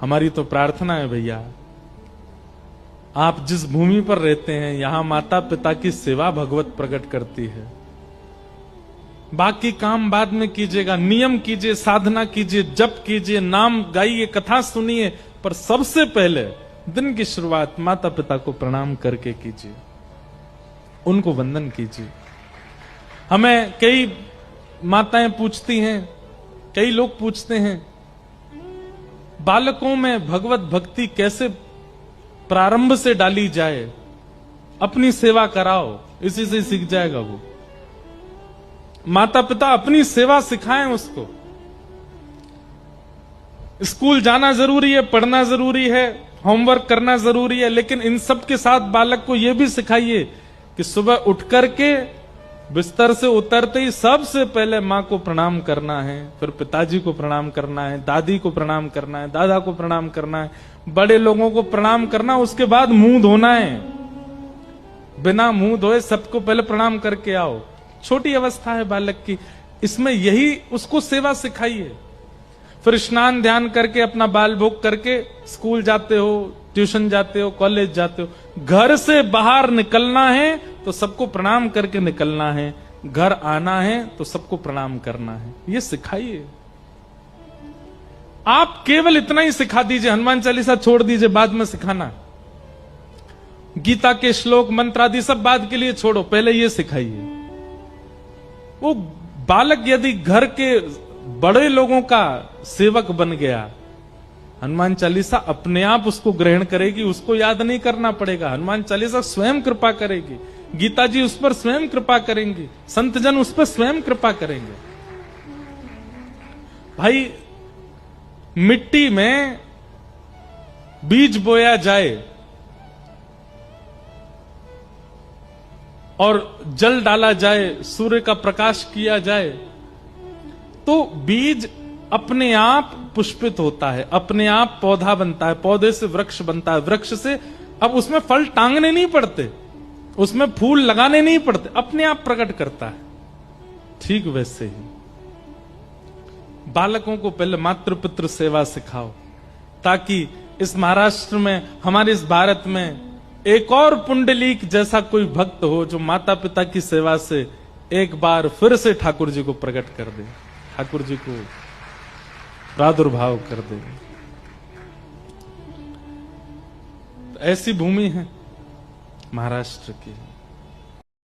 हमारी तो प्रार्थना है भैया, आप जिस भूमि पर रहते हैं यहां माता पिता की सेवा भगवत प्रकट करती है। बाकी काम बाद में कीजिएगा, नियम कीजिए, साधना कीजिए, जप कीजिए, नाम गाइए, कथा सुनिए, पर सबसे पहले दिन की शुरुआत माता पिता को प्रणाम करके कीजिए, उनको वंदन कीजिए। हमें कई माताएं पूछती हैं, कई लोग पूछते हैं, बालकों में भगवत भक्ति कैसे प्रारंभ से डाली जाए, अपनी सेवा कराओ, इसी से सीख जाएगा वो। माता पिता अपनी सेवा सिखाएं उसको। स्कूल जाना जरूरी है, पढ़ना जरूरी है, होमवर्क करना जरूरी है, लेकिन इन सब के साथ बालक को यह भी सिखाइए कि सुबह उठ करके बिस्तर से उतरते ही सबसे पहले मां को प्रणाम करना है, फिर पिताजी को प्रणाम करना है, दादी को प्रणाम करना है, दादा को प्रणाम करना है, बड़े लोगों को प्रणाम करना, उसके बाद मुंह धोना है। बिना मुंह धोए सबको पहले प्रणाम करके आओ। छोटी अवस्था है बालक की, इसमें यही उसको सेवा सिखाइए। फिर स्नान ध्यान करके अपना बाल भोग करके स्कूल जाते हो, ट्यूशन जाते हो, कॉलेज जाते हो, घर से बाहर निकलना है तो सबको प्रणाम करके निकलना है, घर आना है तो सबको प्रणाम करना है, ये सिखाइए। आप केवल इतना ही सिखा दीजिए, हनुमान चालीसा छोड़ दीजिए, बाद में सिखाना। गीता के श्लोक मंत्र आदि सब बाद के लिए छोड़ो, पहले ये सिखाइए। वो बालक यदि घर के बड़े लोगों का सेवक बन गया, हनुमान चालीसा अपने आप उसको ग्रहण करेगी, उसको याद नहीं करना पड़ेगा। हनुमान चालीसा स्वयं कृपा करेगी, गीता जी उस पर स्वयं कृपा करेंगी, संत जन उस पर स्वयं कृपा करेंगे। भाई मिट्टी में बीज बोया जाए और जल डाला जाए, सूर्य का प्रकाश किया जाए, तो बीज अपने आप पुष्पित होता है, अपने आप पौधा बनता है, पौधे से वृक्ष बनता है, वृक्ष से अब उसमें फल टांगने नहीं पड़ते, उसमें फूल लगाने नहीं पड़ते, अपने आप प्रकट करता है। ठीक वैसे ही बालकों को पहले मातृ पितृ सेवा सिखाओ, ताकि इस महाराष्ट्र में, हमारे इस भारत में एक और पुंडलीक जैसा कोई भक्त हो जो माता पिता की सेवा से एक बार फिर से ठाकुर जी को प्रकट कर दे, ठाकुर जी को प्रादुर्भाव कर दे। ऐसी भूमि है महाराष्ट्र की।